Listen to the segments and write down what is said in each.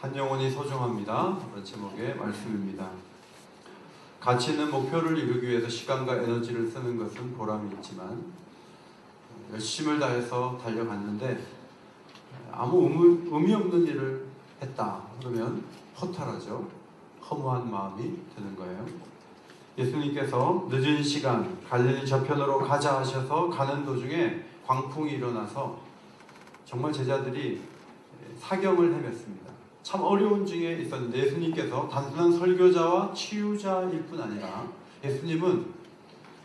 한 영혼이 소중합니다. 그런 제목의 말씀입니다. 가치 있는 목표를 이루기 위해서 시간과 에너지를 쓰는 것은 보람이 있지만 열심을 다해서 달려갔는데 아무 의미 없는 일을 했다 그러면 허탈하죠. 허무한 마음이 드는 거예요. 예수님께서 늦은 시간 갈릴리 저편으로 가자 하셔서 가는 도중에 광풍이 일어나서 정말 제자들이 사경을 헤맸습니다. 참 어려운 중에 있었는데 예수님께서 단순한 설교자와 치유자일 뿐 아니라 예수님은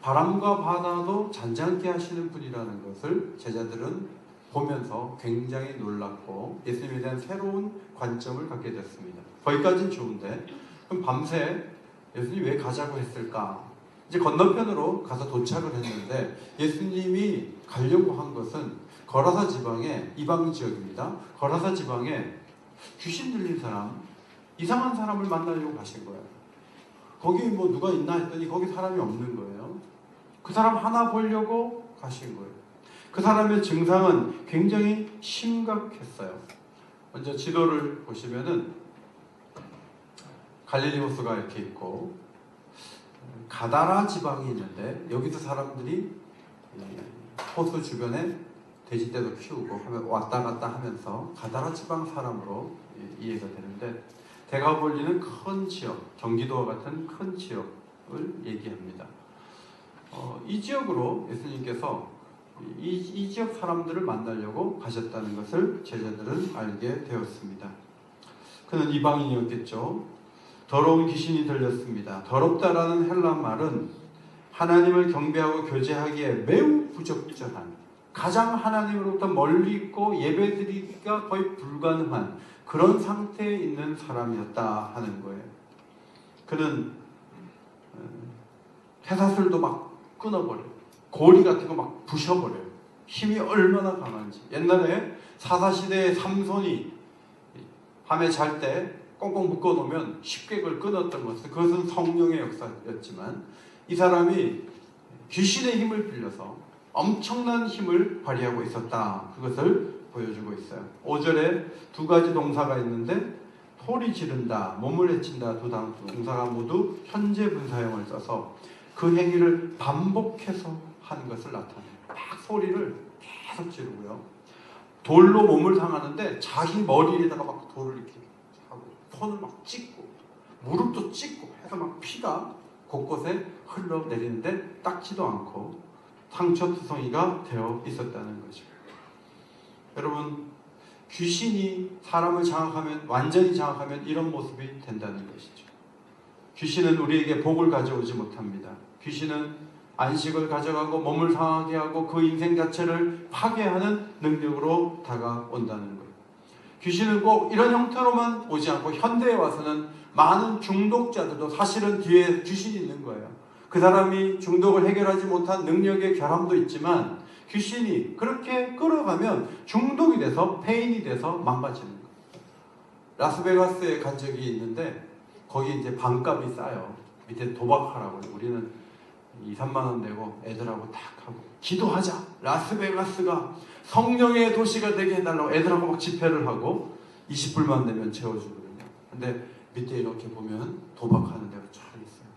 바람과 바다도 잔잔케 하시는 분이라는 것을 제자들은 보면서 굉장히 놀랐고 예수님에 대한 새로운 관점을 갖게 됐습니다. 거기까지는 좋은데 그럼 밤새 예수님이 왜 가자고 했을까? 이제 건너편으로 가서 도착을 했는데 예수님이 가려고 한 것은 거라사 지방의 이방 지역입니다. 거라사 지방에 귀신 들린 사람, 이상한 사람을 만나려고 가신 거예요. 거기 뭐 누가 있나 했더니 거기 사람이 없는 거예요. 그 사람 하나 보려고 가신 거예요. 그 사람의 증상은 굉장히 심각했어요. 먼저 지도를 보시면은 갈릴리 호수가 이렇게 있고 가다라 지방이 있는데 여기서 사람들이 호수 주변에 돼지떼도 키우고 왔다 갔다 하면서 가다라 지방 사람으로 이해가 되는데 대가볼리는 큰 지역, 경기도와 같은 큰 지역을 얘기합니다. 이 지역으로 예수님께서 이 지역 사람들을 만나려고 가셨다는 것을 제자들은 알게 되었습니다. 그는 이방인이었겠죠. 더러운 귀신이 들렸습니다. 더럽다라는 헬라 말은 하나님을 경배하고 교제하기에 매우 부적절한, 가장 하나님으로부터 멀리 있고 예배드리기가 거의 불가능한 그런 상태에 있는 사람이었다 하는 거예요. 그는 해사슬도 막 끊어버려요. 고리 같은 거 막 부셔버려요. 힘이 얼마나 강한지. 옛날에 사사시대의 삼손이 밤에 잘 때 꽁꽁 묶어놓으면 쉽게 그걸 끊었던 것은 그것은 성령의 역사였지만 이 사람이 귀신의 힘을 빌려서 엄청난 힘을 발휘하고 있었다. 그것을 보여주고 있어요. 5절에 두 가지 동사가 있는데 소리 지른다, 몸을 해친다 두 동사가 모두 현재 분사형을 써서 그 행위를 반복해서 하는 것을 나타내요. 막 소리를 계속 지르고요. 돌로 몸을 상하는데 자기 머리에다가 막 돌을 이렇게 하고 손을 막 찍고 무릎도 찍고 해서 막 피가 곳곳에 흘러내리는데 닦지도 않고 상처투성이가 되어 있었다는 거죠. 여러분, 귀신이 사람을 장악하면, 완전히 장악하면 이런 모습이 된다는 것이죠. 귀신은 우리에게 복을 가져오지 못합니다. 귀신은 안식을 가져가고 몸을 상하게 하고 그 인생 자체를 파괴하는 능력으로 다가온다는 거예요. 귀신은 꼭 이런 형태로만 오지 않고 현대에 와서는 많은 중독자들도 사실은 뒤에 귀신이 있는 거예요. 그 사람이 중독을 해결하지 못한 능력의 결함도 있지만 귀신이 그렇게 끌어가면 중독이 돼서 폐인이 돼서 망가지는 거예요. 라스베가스에 간 적이 있는데 거기 이제 반값이 싸요. 밑에 도박하라고. 우리는 2, 3만 원 내고 애들하고 딱 하고 기도하자. 라스베가스가 성령의 도시가 되게 해달라고 애들하고 막 집회를 하고 20불만 내면 채워주거든요. 근데 밑에 이렇게 보면 도박하는 데가 쫙 있어요.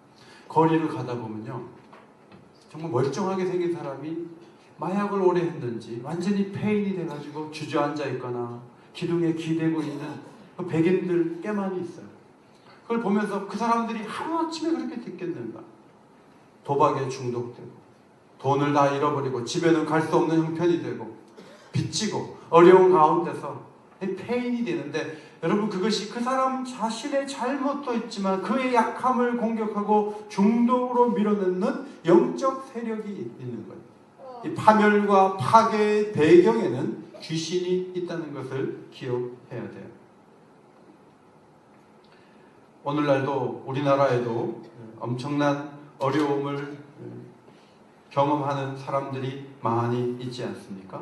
거리를 가다 보면요, 정말 멀쩡하게 생긴 사람이 마약을 오래 했는지 완전히 폐인이 돼가지고 주저앉아 있거나 기둥에 기대고 있는 그 백인들 꽤 많이 있어요. 그걸 보면서 그 사람들이 하루아침에 그렇게 됐겠는가. 도박에 중독되고 돈을 다 잃어버리고 집에는 갈 수 없는 형편이 되고 빚지고 어려운 가운데서 폐인이 되는데 여러분, 그것이 그 사람 자신의 잘못도 있지만 그의 약함을 공격하고 중독으로 밀어넣는 영적 세력이 있는 거예요. 이 파멸과 파괴의 배경에는 귀신이 있다는 것을 기억해야 돼요. 오늘날도 우리나라에도 엄청난 어려움을 경험하는 사람들이 많이 있지 않습니까?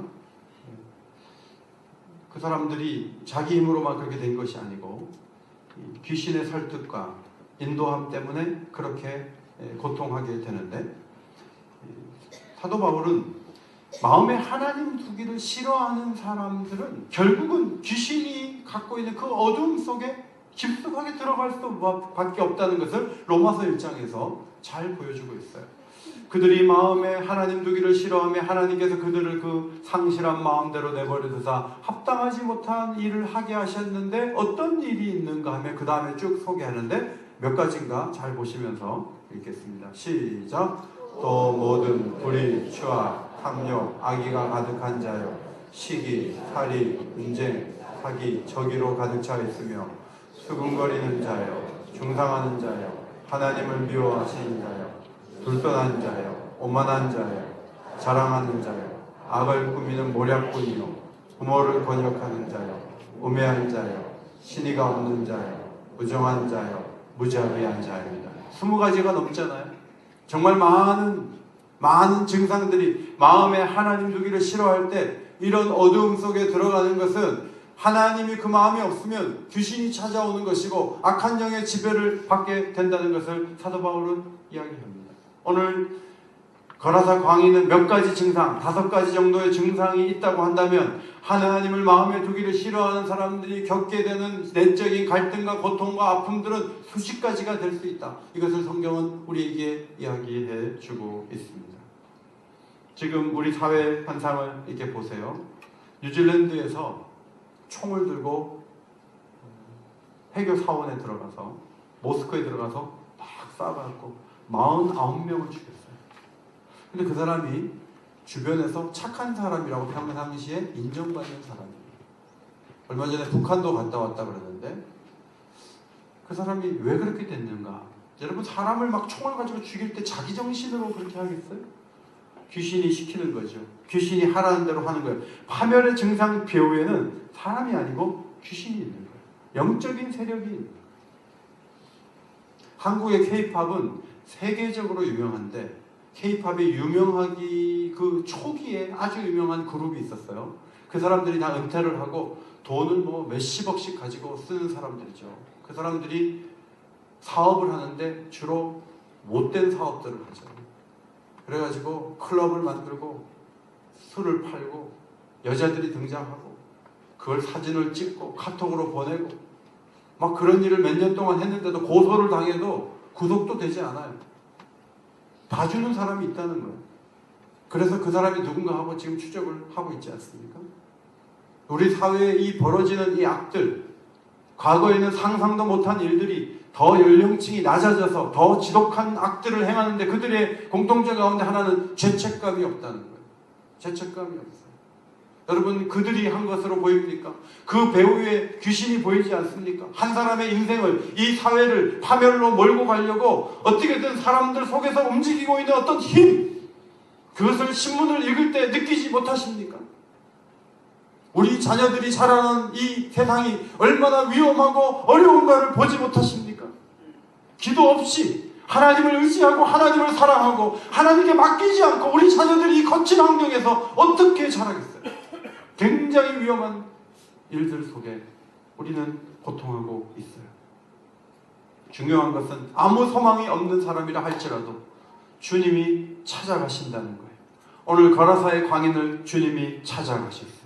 그 사람들이 자기 힘으로만 그렇게 된 것이 아니고 귀신의 설득과 인도함 때문에 그렇게 고통하게 되는데 사도 바울은 마음에 하나님 두기를 싫어하는 사람들은 결국은 귀신이 갖고 있는 그 어둠 속에 깊숙하게 들어갈 수밖에 없다는 것을 로마서 1장에서 잘 보여주고 있어요. 그들이 마음에 하나님 두기를 싫어하며 하나님께서 그들을 그 상실한 마음대로 내버려두사 합당하지 못한 일을 하게 하셨는데 어떤 일이 있는가 하며 그 다음에 쭉 소개하는데 몇 가지인가 잘 보시면서 읽겠습니다. 시작. 또 모든 불의, 추악, 탐욕, 악의가 가득한 자요, 시기, 살인, 분쟁, 사기, 저기로 가득 차 있으며 수군거리는 자요, 중상하는 자요, 하나님을 미워하시는 자요, 불편한 자요, 오만한 자요, 자랑하는 자요, 악을 꾸미는 모략꾼이요, 부모를 권역하는 자요, 우매한 자요, 신의가 없는 자요, 부정한 자요, 무자비한 자입니다. 20가지가 넘잖아요. 정말 많은 증상들이 마음에 하나님 두기를 싫어할 때 이런 어두움 속에 들어가는 것은 하나님이 그 마음이 없으면 귀신이 찾아오는 것이고 악한 영의 지배를 받게 된다는 것을 사도 바울은 이야기합니다. 오늘 거라사 광의는 몇 가지 증상, 5가지 정도의 증상이 있다고 한다면 하나님을 마음에 두기를 싫어하는 사람들이 겪게 되는 내적인 갈등과 고통과 아픔들은 수십 가지가 될 수 있다. 이것을 성경은 우리에게 이야기해 주고 있습니다. 지금 우리 사회 현상을 이렇게 보세요. 뉴질랜드에서 총을 들고 해교 사원에 들어가서 모스크에 들어가서 막 쏴갖고 49명을 죽였어요. 근데 그 사람이 주변에서 착한 사람이라고 평상시에 인정받는 사람이에요. 얼마 전에 북한도 갔다 왔다 그러는데 그 사람이 왜 그렇게 됐는가? 여러분, 사람을 막 총을 가지고 죽일 때 자기 정신으로 그렇게 하겠어요? 귀신이 시키는 거죠. 귀신이 하라는 대로 하는 거예요. 파멸의 증상 배후에는 사람이 아니고 귀신이 있는 거예요. 영적인 세력이 있는 거예요. 한국의 K-팝은 세계적으로 유명한데 K-팝이 유명하기 그 초기에 아주 유명한 그룹이 있었어요. 그 사람들이 다 은퇴를 하고 돈을 뭐 몇십억씩 가지고 쓰는 사람들이죠. 그 사람들이 사업을 하는데 주로 못된 사업들을 하죠. 그래가지고 클럽을 만들고 술을 팔고 여자들이 등장하고 그걸 사진을 찍고 카톡으로 보내고 막 그런 일을 몇 년 동안 했는데도 고소를 당해도 구속도 되지 않아요. 봐주는 사람이 있다는 거예요. 그래서 그 사람이 누군가 하고 지금 추적을 하고 있지 않습니까? 우리 사회에 이 벌어지는 이 악들, 과거에는 상상도 못한 일들이 더 연령층이 낮아져서 더 지독한 악들을 행하는데 그들의 공통점 가운데 하나는 죄책감이 없다는 거예요. 죄책감이 없어요. 여러분, 그들이 한 것으로 보입니까? 그 배후에 귀신이 보이지 않습니까? 한 사람의 인생을, 이 사회를 파멸로 몰고 가려고 어떻게든 사람들 속에서 움직이고 있는 어떤 힘, 그것을 신문을 읽을 때 느끼지 못하십니까? 우리 자녀들이 자라는 이 세상이 얼마나 위험하고 어려운가를 보지 못하십니까? 기도 없이 하나님을 의지하고 하나님을 사랑하고 하나님께 맡기지 않고 우리 자녀들이 이 거친 환경에서 어떻게 자라겠어요? 굉장히 위험한 일들 속에 우리는 고통하고 있어요. 중요한 것은 아무 소망이 없는 사람이라 할지라도 주님이 찾아가신다는 거예요. 오늘 거라사의 광인을 주님이 찾아가셨어요.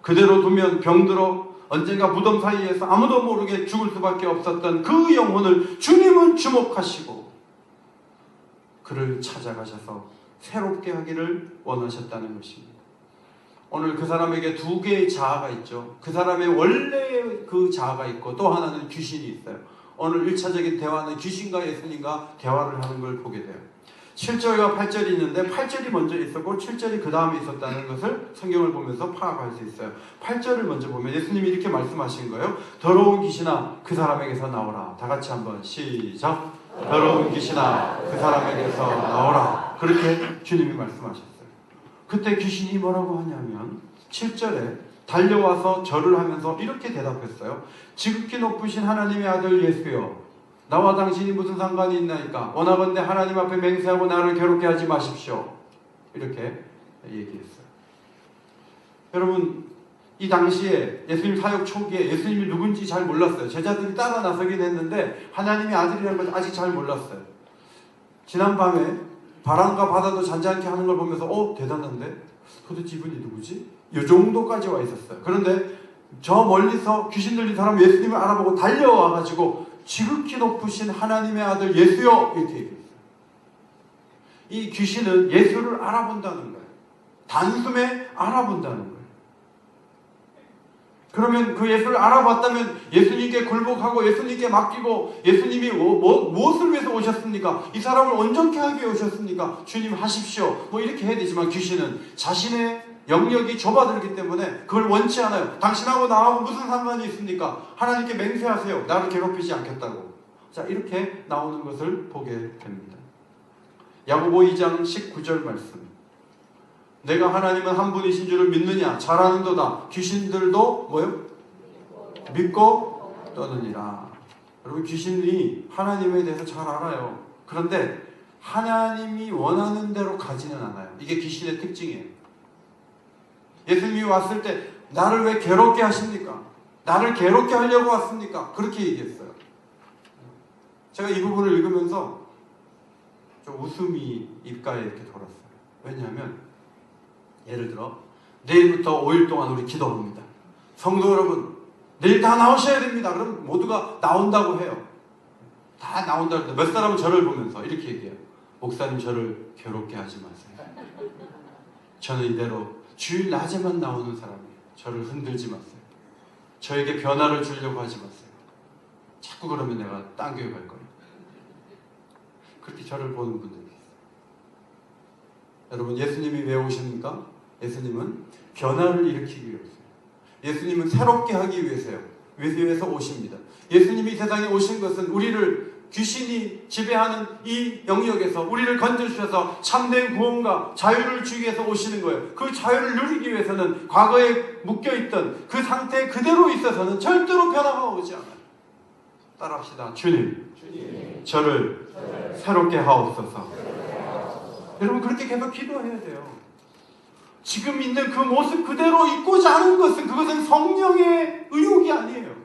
그대로 두면 병들어 언젠가 무덤 사이에서 아무도 모르게 죽을 수밖에 없었던 그 영혼을 주님은 주목하시고 그를 찾아가셔서 새롭게 하기를 원하셨다는 것입니다. 오늘 그 사람에게 2개의 자아가 있죠. 그 사람의 원래의 그 자아가 있고 또 하나는 귀신이 있어요. 오늘 1차적인 대화는 귀신과 예수님과 대화를 하는 걸 보게 돼요. 7절과 8절이 있는데 8절이 먼저 있었고 7절이 그 다음에 있었다는 것을 성경을 보면서 파악할 수 있어요. 8절을 먼저 보면 예수님이 이렇게 말씀하신 거예요. 더러운 귀신아 그 사람에게서 나오라. 다 같이 한번 시작. 더러운 귀신아 그 사람에게서 나오라. 그렇게 주님이 말씀하셨어요. 그때 귀신이 뭐라고 하냐면 7절에 달려와서 절을 하면서 이렇게 대답했어요. 지극히 높으신 하나님의 아들 예수여, 나와 당신이 무슨 상관이 있나이까? 원하건대 하나님 앞에 맹세하고 나를 괴롭게 하지 마십시오. 이렇게 얘기했어요. 여러분, 이 당시에 예수님 사역 초기에 예수님이 누군지 잘 몰랐어요. 제자들이 따라 나서긴 했는데 하나님의 아들이라는 걸 아직 잘 몰랐어요. 지난밤에 바람과 바다도 잔잔케 하는 걸 보면서 대단한데? 도대체 이분이 누구지? 이 정도까지 와 있었어요. 그런데 저 멀리서 귀신 들린 사람 예수님을 알아보고 달려와가지고 지극히 높으신 하나님의 아들 예수여 이렇게 얘기했어요. 이 귀신은 예수를 알아본다는 거예요. 단숨에 알아본다는 거예요. 그러면 그 예수를 알아봤다면 예수님께 굴복하고 예수님께 맡기고 예수님이 무엇을 위해서 오셨습니까? 이 사람을 온전케 하기 위해 오셨습니까? 주님 하십시오. 뭐 이렇게 해야 되지만 귀신은 자신의 영역이 좁아들기 때문에 그걸 원치 않아요. 당신하고 나하고 무슨 상관이 있습니까? 하나님께 맹세하세요. 나를 괴롭히지 않겠다고. 자, 이렇게 나오는 것을 보게 됩니다. 야고보 2장 19절 말씀. 내가 하나님은 한 분이신 줄을 믿느냐? 잘하는도다. 귀신들도 뭐요? 믿고 떠느니라. 여러분, 귀신이 하나님에 대해서 잘 알아요. 그런데 하나님이 원하는 대로 가지는 않아요. 이게 귀신의 특징이에요. 예수님이 왔을 때 나를 왜 괴롭게 하십니까? 나를 괴롭게 하려고 왔습니까? 그렇게 얘기했어요. 제가 이 부분을 읽으면서 좀 웃음이 입가에 이렇게 돌았어요. 왜냐하면 예를 들어 내일부터 5일 동안 우리 기도합니다. 성도 여러분 내일 다 나오셔야 됩니다. 그럼 모두가 나온다고 해요. 다 나온다고 해요. 몇 사람은 저를 보면서 이렇게 얘기해요. 목사님 저를 괴롭게 하지 마세요. 저는 이대로 주일 낮에만 나오는 사람이에요. 저를 흔들지 마세요. 저에게 변화를 주려고 하지 마세요. 자꾸 그러면 내가 딴 교회 갈 거예요. 그렇게 저를 보는 분들이 있어요. 여러분 예수님이 왜 오십니까? 예수님은 변화를 일으키기 위해서요. 예수님은 새롭게 하기 위해서요. 위해서 오십니다. 예수님이 이 세상에 오신 것은 우리를 귀신이 지배하는 이 영역에서 우리를 건져주셔서 참된 구원과 자유를 주기 위해서 오시는 거예요. 그 자유를 누리기 위해서는 과거에 묶여있던 그 상태 그대로 있어서는 절대로 변화가 오지 않아요. 따라합시다. 주님, 저를 새롭게 하옵소서. 여러분 그렇게 계속 기도해야 돼요. 지금 있는 그 모습 그대로 있고자 하는 것은 그것은 성령의 의욕이 아니에요.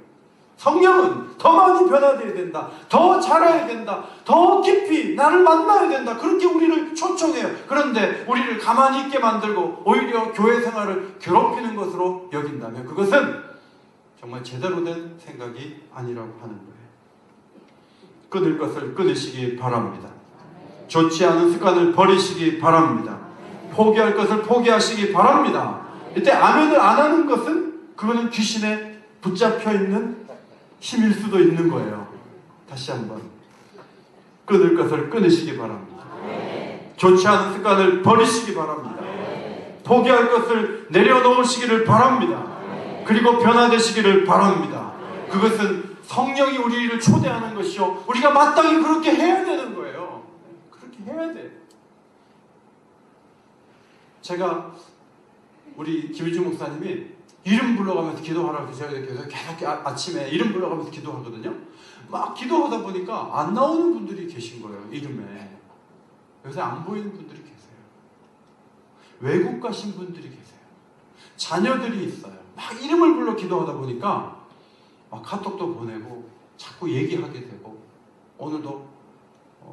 성령은 더 많이 변화되어야 된다. 더 자라야 된다. 더 깊이 나를 만나야 된다. 그렇게 우리를 초청해요. 그런데 우리를 가만히 있게 만들고 오히려 교회 생활을 괴롭히는 것으로 여긴다면 그것은 정말 제대로 된 생각이 아니라고 하는 거예요. 끊을 것을 끊으시기 바랍니다. 좋지 않은 습관을 버리시기 바랍니다. 포기할 것을 포기하시기 바랍니다. 이때 아멘을 안 하는 것은 그거는 귀신에 붙잡혀 있는 힘일 수도 있는 거예요. 다시 한번 끊을 것을 끊으시기 바랍니다. 좋지 않은 습관을 버리시기 바랍니다. 포기할 것을 내려놓으시기를 바랍니다. 그리고 변화되시기를 바랍니다. 그것은 성령이 우리를 초대하는 것이요 우리가 마땅히 그렇게 해야 되는 거예요. 그렇게 해야 돼. 제가 우리 김일중 목사님이 이름 불러가면서 기도하라고 해서 제가 계속 아침에 이름 불러가면서 기도하거든요. 막 기도하다 보니까 안 나오는 분들이 계신 거예요. 이름에. 요새 안 보이는 분들이 계세요. 외국 가신 분들이 계세요. 자녀들이 있어요. 막 이름을 불러 기도하다 보니까 막 카톡도 보내고 자꾸 얘기하게 되고 오늘도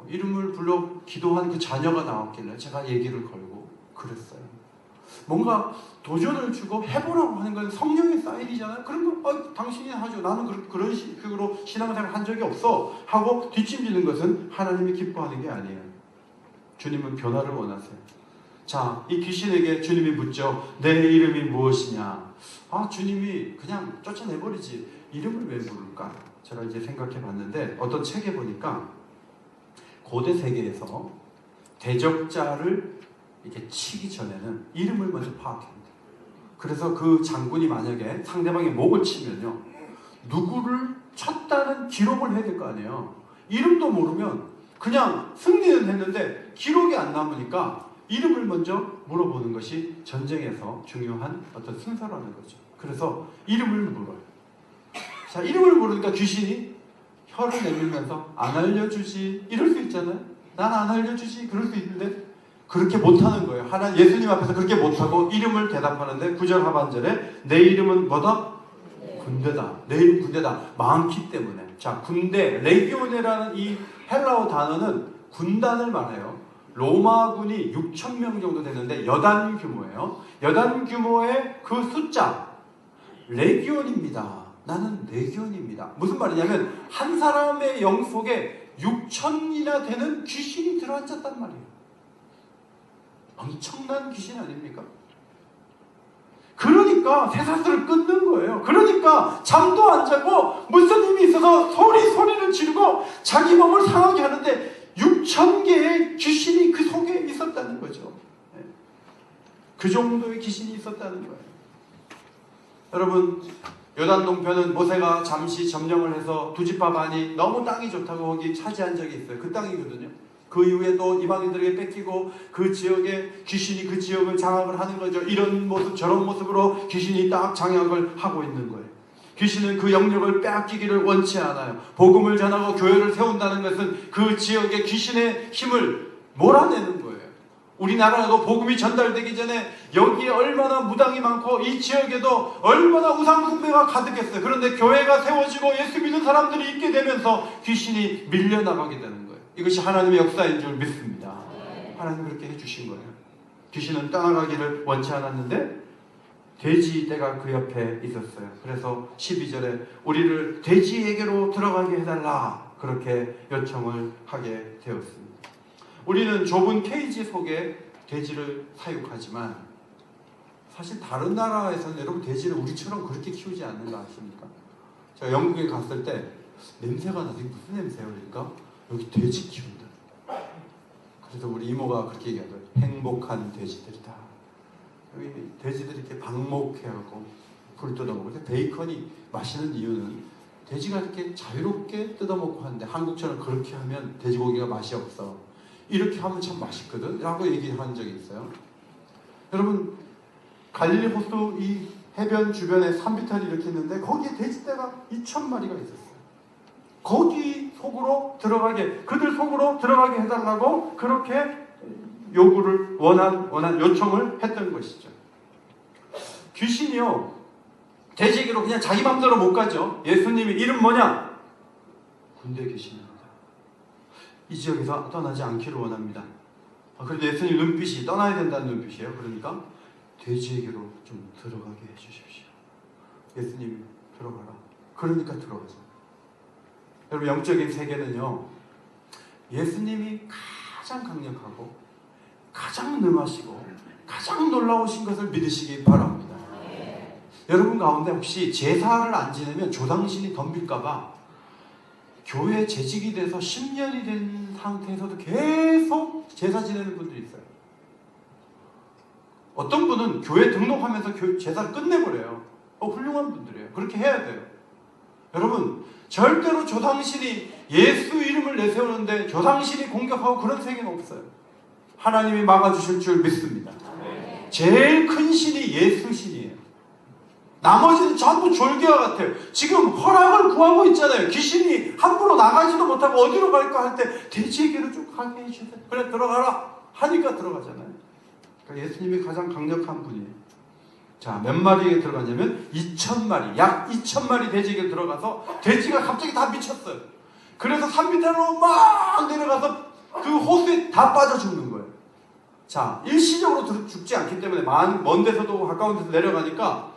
이름을 불러 기도한 그 자녀가 나왔길래 제가 얘기를 걸고 그랬어요. 뭔가 도전을 주고 해보라고 하는 건 성령의 사인이잖아요. 그런 거 당신이 하죠. 나는 그런 식으로 신앙생활 한 적이 없어 하고 뒷짐지는 것은 하나님이 기뻐하는 게 아니에요. 주님은 변화를 원하세요. 자, 이 귀신에게 주님이 묻죠. 내 이름이 무엇이냐? 주님이 그냥 쫓아내버리지 이름을 왜 부를까? 제가 이제 생각해 봤는데 어떤 책에 보니까 고대 세계에서 대적자를 이렇게 치기 전에는 이름을 먼저 파악합니다. 그래서 그 장군이 만약에 상대방의 목을 치면요, 누구를 쳤다는 기록을 해야 될 거 아니에요. 이름도 모르면 그냥 승리는 했는데 기록이 안 남으니까 이름을 먼저 물어보는 것이 전쟁에서 중요한 어떤 순서라는 거죠. 그래서 이름을 물어요. 자, 이름을 물으니까 귀신이 혀를 내밀면서 안 알려주지 이럴 수 있잖아요. 난 안 알려주지 그럴 수 있는데 그렇게 못하는 거예요. 예수님 앞에서 그렇게 못하고 이름을 대답하는데 9절 하반절에 내 이름은 뭐다? 군대다. 내 이름 군대다. 많기 때문에. 자, 군대, 레기오네라는 이 헬라어 단어는 군단을 말해요. 로마군이 6,000명 정도 되는데 여단 규모예요. 여단 규모의 그 숫자 레기온입니다. 나는 레기온입니다. 무슨 말이냐면 한 사람의 영 속에 6,000이나 되는 귀신이 들어앉았단 말이에요. 엄청난 귀신 아닙니까? 그러니까 쇠사슬을 끊는 거예요. 그러니까 잠도 안 자고 무슨 힘이 있어서 소리를 지르고 자기 몸을 상하게 하는데 6,000개의 귀신이 그 속에 있었다는 거죠. 그 정도의 귀신이 있었다는 거예요. 여러분, 요단 동편은 모세가 잠시 점령을 해서 두 지파 반이 너무 땅이 좋다고 거기 차지한 적이 있어요. 그 땅이거든요. 그 이후에 또 이방인들에게 뺏기고 그 지역에 귀신이 그 지역을 장악을 하는 거죠. 이런 모습 저런 모습으로 귀신이 딱 장악을 하고 있는 거예요. 귀신은 그 영역을 빼앗기기를 원치 않아요. 복음을 전하고 교회를 세운다는 것은 그 지역의 귀신의 힘을 몰아내는 거예요. 우리나라도 복음이 전달되기 전에 여기에 얼마나 무당이 많고 이 지역에도 얼마나 우상 숭배가 가득했어요. 그런데 교회가 세워지고 예수 믿는 사람들이 있게 되면서 귀신이 밀려나가게 되는 거예요. 이것이 하나님의 역사인 줄 믿습니다. 하나님 그렇게 해주신 거예요. 귀신은 떠나가기를 원치 않았는데 돼지떼가 그 옆에 있었어요. 그래서 12절에 우리를 돼지에게로 들어가게 해달라 그렇게 요청을 하게 되었습니다. 우리는 좁은 케이지 속에 돼지를 사육하지만 사실 다른 나라에서는 여러분 돼지를 우리처럼 그렇게 키우지 않는 거 아십니까? 제가 영국에 갔을 때 냄새가 나서 무슨 냄새예요? 그러니까 여기 돼지 키운다. 그래서 우리 이모가 그렇게 얘기하더라고요. 행복한 돼지들이다. 여기 돼지들이 이렇게 방목해갖고 불 뜯어먹고 베이컨이 맛있는 이유는 돼지가 이렇게 자유롭게 뜯어먹고 하는데 한국처럼 그렇게 하면 돼지고기가 맛이 없어. 이렇게 하면 참 맛있거든 라고 얘기한 적이 있어요. 여러분 갈릴리 호수 이 해변 주변에 산비탈이 이렇게 있는데 거기에 돼지떼가 2,000마리가 있었어요. 거기 속으로 들어가게 그들 속으로 들어가게 해달라고 그렇게 요구를 원한 요청을 했던 것이죠. 귀신이요 돼지에게로 그냥 자기 맘대로 못 가죠. 예수님이 이름 뭐냐? 군대 귀신입니다. 이 지역에서 떠나지 않기를 원합니다. 그런데 예수님 눈빛이 떠나야 된다는 눈빛이에요. 그러니까 돼지에게로 좀 들어가게 해주십시오. 예수님이 들어가라. 그러니까 들어가죠. 여러분 영적인 세계는요 예수님이 가장 강력하고 가장 능하시고 가장 놀라우신 것을 믿으시기 바랍니다. 여러분 가운데 혹시 제사를 안 지내면 조상신이 덤빌까봐 교회 재직이 돼서 10년이 된 상태에서도 계속 제사 지내는 분들이 있어요. 어떤 분은 교회 등록하면서 제사를 끝내버려요. 훌륭한 분들이에요. 그렇게 해야 돼요. 여러분 절대로 조상신이 예수 이름을 내세우는데 조상신이 공격하고 그런 세계는 없어요. 하나님이 막아주실 줄 믿습니다. 제일 큰 신이 예수신이에요. 나머지는 전부 졸개와 같아요. 지금 허락을 구하고 있잖아요. 귀신이 함부로 나가지도 못하고 어디로 갈까 할 때 돼지에게로 쭉 가게 해주세요. 그래 들어가라 하니까 들어가잖아요. 그러니까 예수님이 가장 강력한 분이에요. 자, 몇 마리에 들어갔냐면 2,000마리, 약 2,000마리 돼지에게 들어가서 돼지가 갑자기 다 미쳤어요. 그래서 산비탈로 막 내려가서 그 호수에 다 빠져 죽는 거예요. 자, 일시적으로 죽지 않기 때문에 먼 데서도 가까운 데서 내려가니까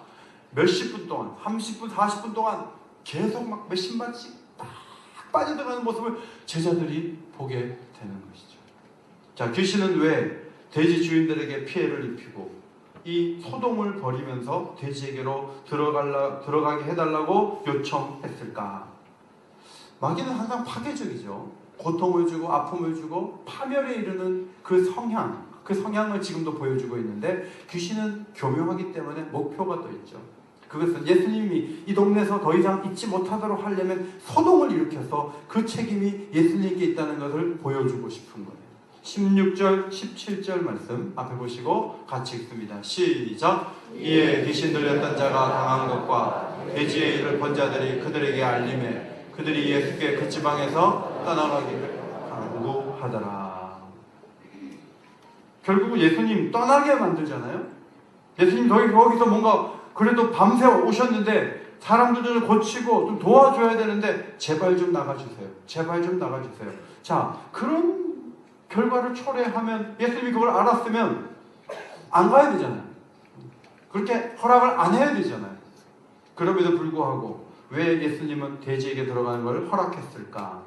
몇십 분 동안, 30분, 40분 동안 계속 막 몇십 마리씩 딱 빠져들어가는 모습을 제자들이 보게 되는 것이죠. 자, 귀신은 왜 돼지 주인들에게 피해를 입히고 이 소동을 벌이면서 돼지에게로 들어가게 해달라고 요청했을까? 마귀는 항상 파괴적이죠. 고통을 주고 아픔을 주고 파멸에 이르는 그 성향을 지금도 보여주고 있는데 귀신은 교묘하기 때문에 목표가 또 있죠. 그것은 예수님이 이 동네에서 더 이상 있지 못하도록 하려면 소동을 일으켜서 그 책임이 예수님께 있다는 것을 보여주고 싶은 거예요. 16절, 17절 말씀 앞에 보시고 같이 읽습니다. 시작! 이에 귀신 들렸던 자가 당한 것과 돼지의 일을 본 자들이 그들에게 알림해 그들이 예수께 그 지방에서 떠나가기를 강구하더라. 결국은 예수님 떠나게 만들잖아요. 예수님 거기서 뭔가 그래도 밤새 오셨는데 사람들을 고치고 좀 도와줘야 되는데 제발 좀 나가주세요. 제발 좀 나가주세요. 자, 그런 결과를 초래하면, 예수님이 그걸 알았으면 안 가야 되잖아요. 그렇게 허락을 안 해야 되잖아요. 그럼에도 불구하고 왜 예수님은 돼지에게 들어가는 걸 허락했을까?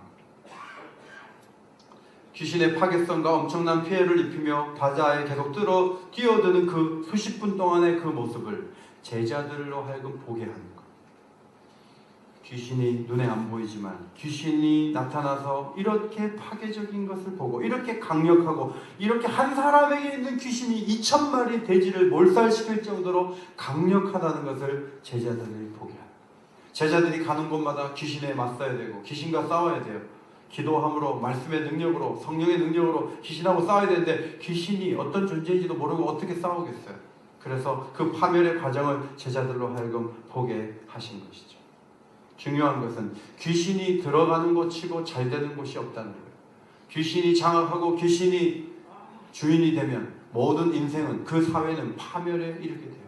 귀신의 파괴성과 엄청난 피해를 입히며 바다에 계속 뛰어드는 그 수십 분 동안의 그 모습을 제자들로 하여금 보게 하는 것. 귀신이 눈에 안 보이지만 귀신이 나타나서 이렇게 파괴적인 것을 보고, 이렇게 강력하고, 이렇게 한 사람에게 있는 귀신이 2,000마리 돼지를 몰살시킬 정도로 강력하다는 것을 제자들이 보게 합니다. 제자들이 가는 곳마다 귀신에 맞서야 되고 귀신과 싸워야 돼요. 기도함으로, 말씀의 능력으로, 성령의 능력으로 귀신하고 싸워야 되는데 귀신이 어떤 존재인지도 모르고 어떻게 싸우겠어요. 그래서 그 파멸의 과정을 제자들로 하여금 보게 하신 것이죠. 중요한 것은 귀신이 들어가는 곳이고 잘 되는 곳이 없다는 거예요. 귀신이 장악하고 귀신이 주인이 되면 모든 인생은, 그 사회는 파멸에 이르게 돼요.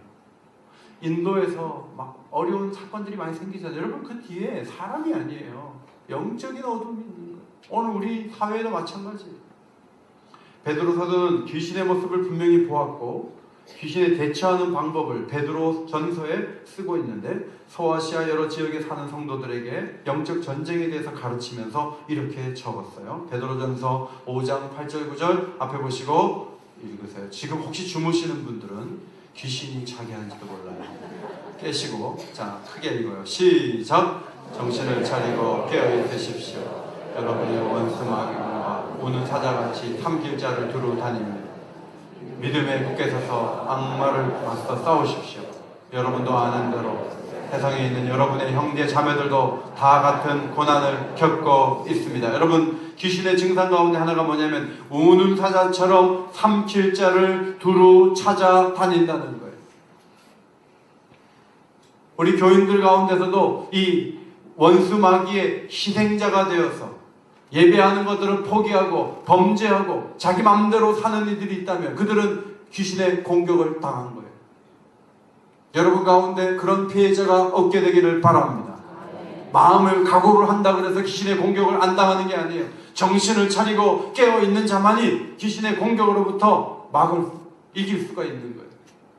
인도에서 막 어려운 사건들이 많이 생기잖아요. 여러분, 그 뒤에 사람이 아니에요. 영적인 어둠이 있는 거예요. 오늘 우리 사회도 마찬가지예요. 베드로 사도는 귀신의 모습을 분명히 보았고 귀신에 대처하는 방법을 베드로 전서에 쓰고 있는데, 소아시아 여러 지역에 사는 성도들에게 영적 전쟁에 대해서 가르치면서 이렇게 적었어요. 베드로전서 5장 8절 9절 앞에 보시고 읽으세요. 지금 혹시 주무시는 분들은 귀신이 자기한지도 몰라요. 깨시고, 자, 크게 읽어요. 시작! 정신을 차리고 깨어있으십시오. 여러분의 원수 마귀와 우는 사자같이 탐길자를 두루 다니며 믿음에 굳게 서서 악마를 맞서 싸우십시오. 여러분도 아는 대로 세상에 있는 여러분의 형제 자매들도 다 같은 고난을 겪고 있습니다. 여러분, 귀신의 증상 가운데 하나가 뭐냐면 우는 사자처럼 삼킬 자를 두루 찾아다닌다는 거예요. 우리 교인들 가운데서도 이 원수 마귀의 희생자가 되어서 예배하는 것들을 포기하고 범죄하고 자기 마음대로 사는 이들이 있다면 그들은 귀신의 공격을 당한 거예요. 여러분 가운데 그런 피해자가 없게 되기를 바랍니다. 마음을 각오를 한다 그래서 귀신의 공격을 안 당하는 게 아니에요. 정신을 차리고 깨어있는 자만이 귀신의 공격으로부터 이길 수가 있는 거예요.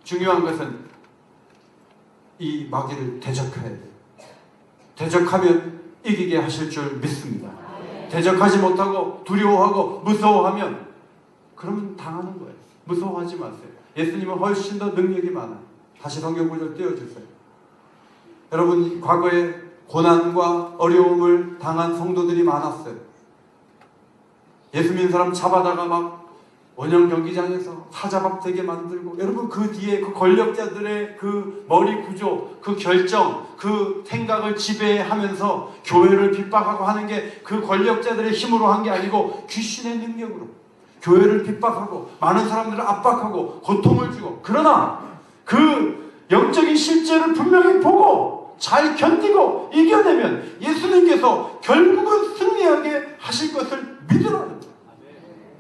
중요한 것은 이 마귀를 대적해야 돼요. 대적하면 이기게 하실 줄 믿습니다. 대적하지 못하고 두려워하고 무서워하면 그러면 당하는 거예요. 무서워하지 마세요. 예수님은 훨씬 더 능력이 많아요. 다시 성경 구절 띄워주세요. 여러분, 과거에 고난과 어려움을 당한 성도들이 많았어요. 예수 믿는 사람 잡아다가 막 원형 경기장에서 사자밥 되게 만들고, 여러분 그 뒤에 그 권력자들의 그 머리 구조, 그 결정, 그 생각을 지배하면서 교회를 핍박하고 하는 게 그 권력자들의 힘으로 한 게 아니고 귀신의 능력으로 교회를 핍박하고 많은 사람들을 압박하고 고통을 주고, 그러나 그 영적인 실제를 분명히 보고 잘 견디고 이겨내면 예수님께서 결국은 승리하게 하실 것을 믿으라는 거예요.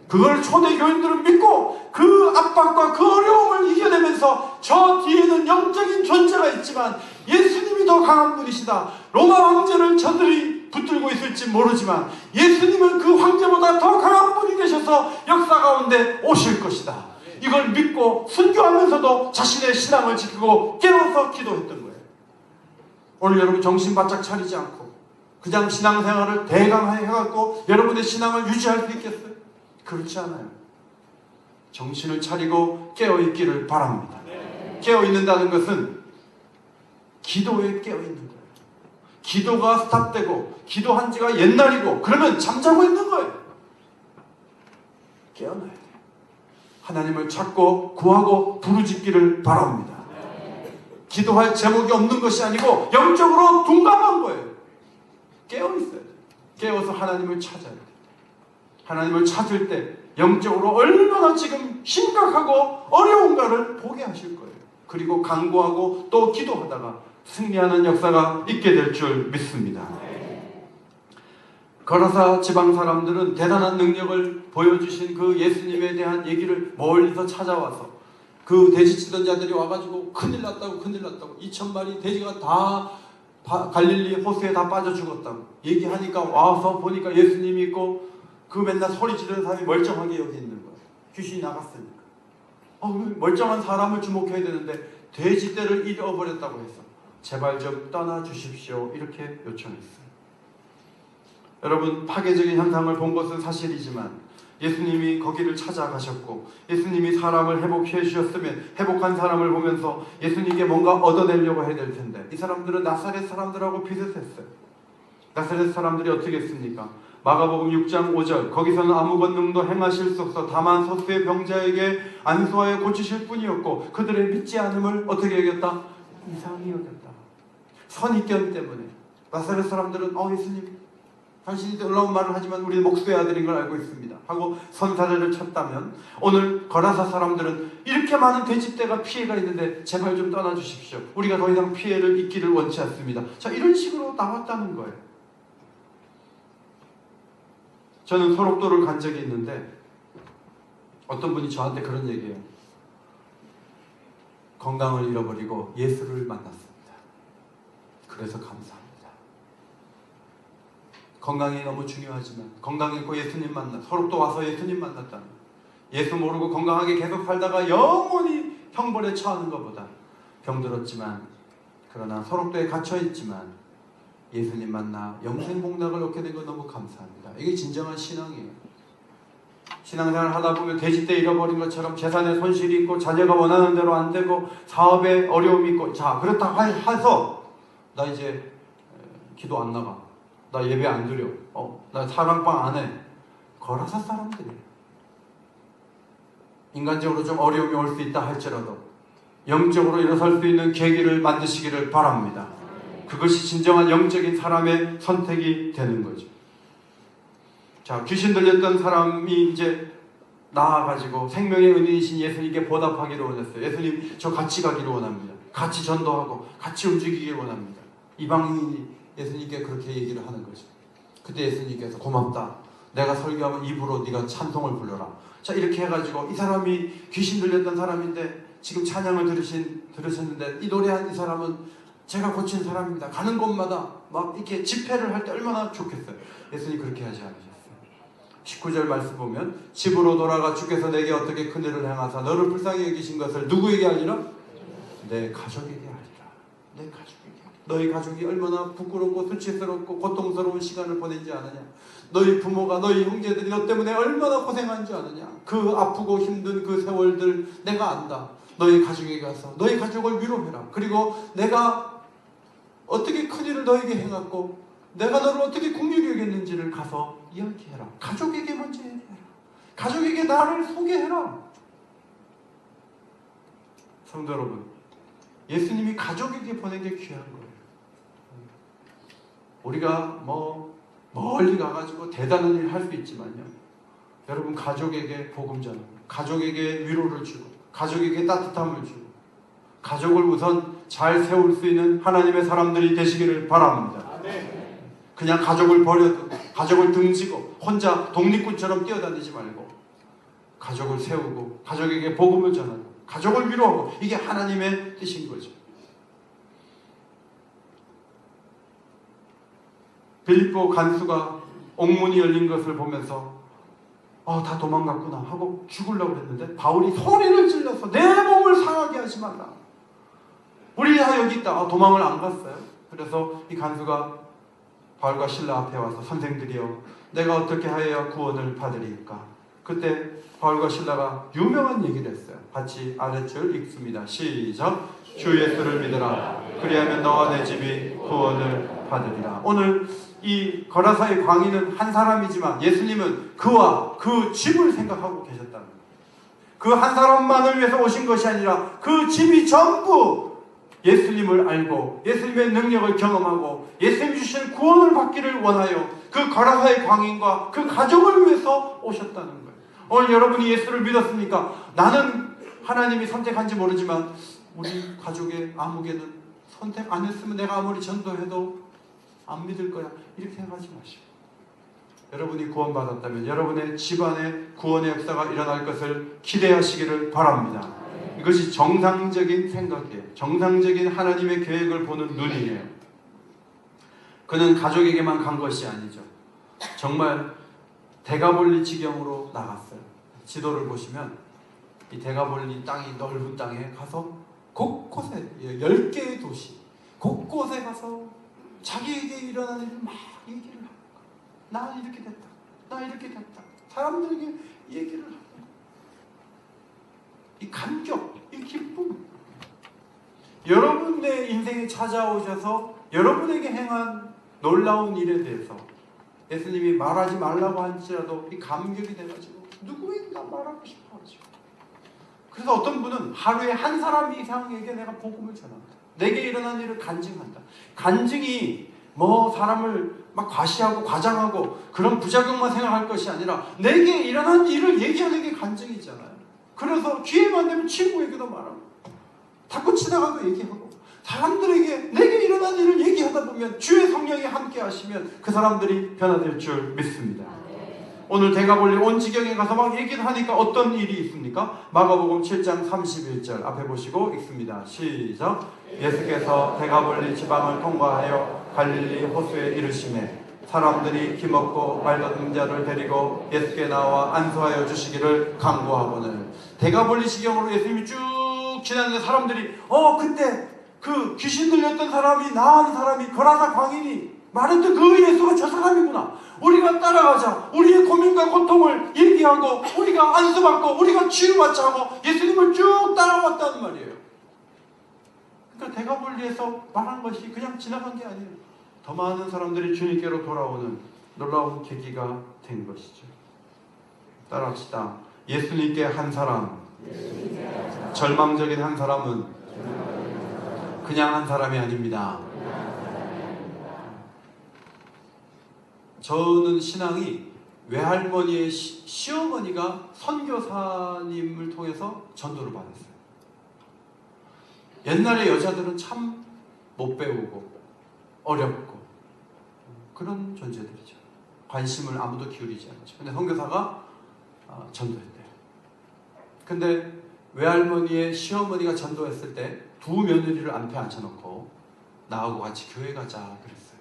그걸 초대교인들은 믿고 그 압박과 그 어려움을 이겨내면서 저 뒤에는 영적인 존재가 있지만 예수님이 더 강한 분이시다. 로마 황제를 저들이 붙들고 있을지 모르지만 예수님은 그 황제보다 더 강한 분이 되셔서 역사 가운데 오실 것이다. 이걸 믿고 순교하면서도 자신의 신앙을 지키고 깨어서 기도했던 거예요. 오늘 여러분 정신 바짝 차리지 않고 그냥 신앙생활을 대강하게 해갖고 여러분의 신앙을 유지할 수 있겠어요? 그렇지 않아요. 정신을 차리고 깨어있기를 바랍니다. 깨어있는다는 것은 기도에 깨어있는 거예요. 기도가 스탑되고 기도한 지가 옛날이고 그러면 잠자고 있는 거예요. 깨어나야 돼요. 하나님을 찾고 구하고 부르짖기를 바랍니다. 기도할 제목이 없는 것이 아니고 영적으로 둔감한 거예요. 깨어있어야 돼요. 깨어서 하나님을 찾아야 돼요. 하나님을 찾을 때 영적으로 얼마나 지금 심각하고 어려운가를 보게 하실 거예요. 그리고 간구하고 또 기도하다가 승리하는 역사가 있게 될 줄 믿습니다. 거라사 지방 사람들은 대단한 능력을 보여주신 그 예수님에 대한 얘기를 멀리서 찾아와서 그 돼지치던 자들이 와가지고 큰일 났다고 2,000마리 돼지가 다 갈릴리 호수에 다 빠져 죽었다고 얘기하니까 와서 보니까 예수님이 있고 그 맨날 소리 지르는 사람이 멀쩡하게 여기 있는 거예요. 귀신이 나갔으니까. 멀쩡한 사람을 주목해야 되는데 돼지떼를 잃어버렸다고 해서 제발 좀 떠나주십시오 이렇게 요청했어요. 여러분, 파괴적인 현상을 본 것은 사실이지만 예수님이 거기를 찾아가셨고 예수님이 사람을 회복해 주셨으면 회복한 사람을 보면서 예수님께 뭔가 얻어내려고 해야 될 텐데 이 사람들은 나사렛 사람들하고 비슷했어요. 나사렛 사람들이 어떻게 했습니까? 마가복음 6장 5절 거기서는 아무 권능도 행하실 수 없어 다만 소수의 병자에게 안수하여 고치실 뿐이었고 그들의 믿지 않음을 어떻게 여겼다? 이상히 여겼다. 선입견 때문에 나사렛 사람들은 예수님 당신이 놀라운 말을 하지만 우리는 목수의 아들인 걸 알고 있습니다 하고 선사례를 쳤다면 오늘 거라사 사람들은 이렇게 많은 돼지떼가 피해가 있는데 제발 좀 떠나주십시오. 우리가 더 이상 피해를 입기를 원치 않습니다. 자, 이런 식으로 나왔다는 거예요. 저는 소록도를 간 적이 있는데 어떤 분이 저한테 그런 얘기해요. 건강을 잃어버리고 예수를 만났습니다. 그래서 감사합니다. 건강이 너무 중요하지만 건강 잃고 예수님 만나 소록도 와서 예수님 만났다는 예수 모르고 건강하게 계속 살다가 영원히 형벌에 처하는 것보다 병들었지만 그러나 소록도에 갇혀있지만 예수님 만나 영생복락을 얻게 된 거 너무 감사합니다. 이게 진정한 신앙이에요. 신앙생활 하다 보면 돼지떼 잃어버린 것처럼 재산에 손실이 있고 자녀가 원하는 대로 안 되고 사업에 어려움이 있고 자 그렇다 해서 나 이제 기도 안 나가 나 예배 안 드려 나 사랑방 안 해. 거라사 사람들이에요. 인간적으로 좀 어려움이 올 수 있다 할지라도 영적으로 일어설 수 있는 계기를 만드시기를 바랍니다. 그것이 진정한 영적인 사람의 선택이 되는 거죠. 자, 귀신 들렸던 사람이 이제 나와가지고 생명의 은인이신 예수님께 보답하기를 원했어요. 예수님 저 같이 가기를 원합니다. 같이 전도하고 같이 움직이기를 원합니다. 이방인이 예수님께 그렇게 얘기를 하는 거죠. 그때 예수님께서 고맙다. 내가 설교하면 입으로 네가 찬송을 불러라. 자, 이렇게 해가지고 이 사람이 귀신 들렸던 사람인데 지금 찬양을 들으셨는데 이 노래한 이 사람은 제가 고친 사람입니다. 가는 곳마다 막 이렇게 집회를 할 때 얼마나 좋겠어요. 예수님 그렇게 하지 않으셨어요. 19절 말씀 보면 집으로 돌아가 주께서 내게 어떻게 큰 일을 행하사 너를 불쌍히 여기신 것을 누구에게 알리라? 내 가족에게 알리라. 내 가족에게. 너희 가족이 얼마나 부끄럽고 수치스럽고 고통스러운 시간을 보내지 않느냐. 너희 부모가 너희 형제들이 너 때문에 얼마나 고생한지 아느냐. 그 아프고 힘든 그 세월들 내가 안다. 너희 가족에게 가서 너희 가족을 위로해라. 그리고 내가 어떻게 큰일을 너에게 행했고 내가 너를 어떻게 긍휼히 여겼는지를 가서 이야기해라. 가족에게 먼저 얘기해라. 가족에게 나를 소개해라. 성도 여러분, 예수님이 가족에게 보낸 게 귀한 거예요. 우리가 멀리 가가지고 대단한 일을 할 수 있지만요, 여러분 가족에게 복음 전하고 가족에게 위로를 주고 가족에게 따뜻함을 주고 가족을 우선 잘 세울 수 있는 하나님의 사람들이 되시기를 바랍니다. 그냥 가족을 버려두고 가족을 등지고 혼자 독립군처럼 뛰어다니지 말고 가족을 세우고 가족에게 복음을 전하고 가족을 위로하고 이게 하나님의 뜻인 거죠. 빌립보 간수가 옥문이 열린 것을 보면서 다 도망갔구나 하고 죽으려고 했는데 바울이 소리를 질러서 내 몸을 상하게 하지 말라. 우리 다 여기 있다. 도망을 안 갔어요. 그래서 이 간수가 바울과 실라 앞에 와서 선생들이여 내가 어떻게 하여야 구원을 받으리까? 그때 바울과 실라가 유명한 얘기를 했어요. 같이 아래줄 읽습니다. 시작. 주 예수를 믿으라. 그리하면 너와 내 집이 구원을 받으리라. 오늘 이 거라사의 광인은 한 사람이지만 예수님은 그와 그 집을 생각하고 계셨다는 거예요. 그 한 사람만을 위해서 오신 것이 아니라 그 집이 전부 예수님을 알고 예수님의 능력을 경험하고 예수님이 주신 구원을 받기를 원하여 그 거라사의 광인과 그 가족을 위해서 오셨다는 거예요. 오늘 여러분이 예수를 믿었습니까? 나는 하나님이 선택한지 모르지만 우리 가족의 아무개는 선택 안 했으면 내가 아무리 전도해도 안 믿을 거야. 이렇게 생각하지 마시고 여러분이 구원받았다면 여러분의 집안에 구원의 역사가 일어날 것을 기대하시기를 바랍니다. 이것이 정상적인 생각이에요. 정상적인 하나님의 계획을 보는 눈이에요. 그는 가족에게만 간 것이 아니죠. 정말 대가볼리 지경으로 나갔어요. 지도를 보시면 이 대가볼리 땅이 넓은 땅에 가서 곳곳에 10개의 도시 곳곳에 가서 자기에게 일어난 일을 막 얘기를 하고, 나 이렇게 됐다, 나 이렇게 됐다, 사람들에게 얘기를 하고, 이 감격, 이 기쁨, 여러분의 인생에 찾아오셔서 여러분에게 행한 놀라운 일에 대해서 예수님이 말하지 말라고 할지라도 이 감격이 돼가지고 누구인가 말하고 싶어가지고, 그래서 어떤 분은 하루에 한 사람 이상에게 내가 복음을 전한다, 내게 일어난 일을 간증한다. 간증이 뭐 사람을 막 과시하고 과장하고 그런 부작용만 생각할 것이 아니라 내게 일어난 일을 얘기하는 게 간증이잖아요. 그래서 기회만 되면 친구에게도 말하고, 탁구 치다가도 얘기하고, 사람들에게 내게 일어난 일을 얘기하다 보면 주의 성령이 함께 하시면 그 사람들이 변화될 줄 믿습니다. 오늘 대가볼리 온 지경에 가서 막 얘기를 하니까 어떤 일이 있습니까? 마가복음 7장 31절 앞에 보시고 읽습니다. 시작. 예수께서 대가볼리 지방을 통과하여 갈릴리 호수에 이르시매 사람들이 기먹고 말던 자를 데리고 예수께 나와 안수하여 주시기를 간구하거늘. 대가볼리 지경으로 예수님이 쭉 지났는데 사람들이 그때 그 귀신 들렸던 사람이, 나은 사람이, 거라사 광인이 말했던 그 예수가 저 사람이구나, 우리가 따라가자, 우리의 고민과 고통을 얘기하고 우리가 안수받고 우리가 치유받자 하고 예수님을 쭉 따라왔다는 말이에요. 그러니까 대가볼리에서 말한 것이 그냥 지나간 게 아니에요. 더 많은 사람들이 주님께로 돌아오는 놀라운 계기가 된 것이죠. 따라합시다. 예수님께 한 사람, 절망적인 한 사람은 그냥 한 사람이 아닙니다. 저는 신앙이 외할머니의 시어머니가 선교사님을 통해서 전도를 받았어요. 옛날에 여자들은 참 못 배우고 어렵고 그런 존재들이죠. 관심을 아무도 기울이지 않죠. 근데 선교사가 전도했대요. 근데 외할머니의 시어머니가 전도했을 때 두 며느리를 앞에 앉혀놓고 나하고 같이 교회 가자 그랬어요.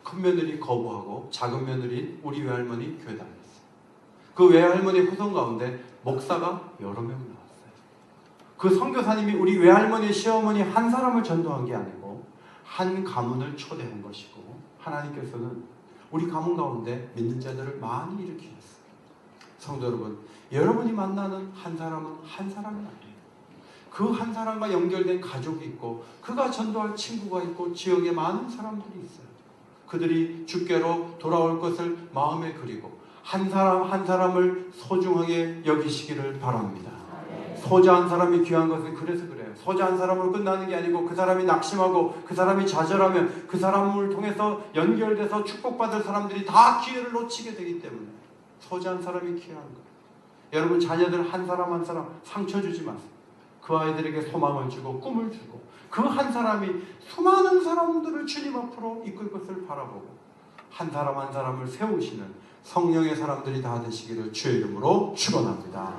큰 며느리 거부하고 작은 며느리 우리 외할머니 교회 다녔어요. 그 외할머니 후손 가운데 목사가 여러 명 나왔어요. 그 선교사님이 우리 외할머니 시어머니 한 사람을 전도한 게 아니고 한 가문을 초대한 것이고, 하나님께서는 우리 가문 가운데 믿는 자들을 많이 일으키셨어요. 성도 여러분, 여러분이 만나는 한 사람은 한 사람이 아니에요. 그 한 사람과 연결된 가족이 있고 그가 전도할 친구가 있고 지역에 많은 사람들이 있어요. 그들이 주께로 돌아올 것을 마음에 그리고 한 사람 한 사람을 소중하게 여기시기를 바랍니다. 소자 한 사람이 귀한 것은 그래서 그래요. 소자 한 사람으로 끝나는 게 아니고 그 사람이 낙심하고 그 사람이 좌절하면 그 사람을 통해서 연결돼서 축복받을 사람들이 다 기회를 놓치게 되기 때문에 소자 한 사람이 귀한 거예요. 여러분 자녀들 한 사람 한 사람 상처 주지 마세요. 그 아이들에게 소망을 주고 꿈을 주고 그 한 사람이 수많은 사람들을 주님 앞으로 이끌 것을 바라보고 한 사람 한 사람을 세우시는 성령의 사람들이 다 되시기를 주의 이름으로 축원합니다.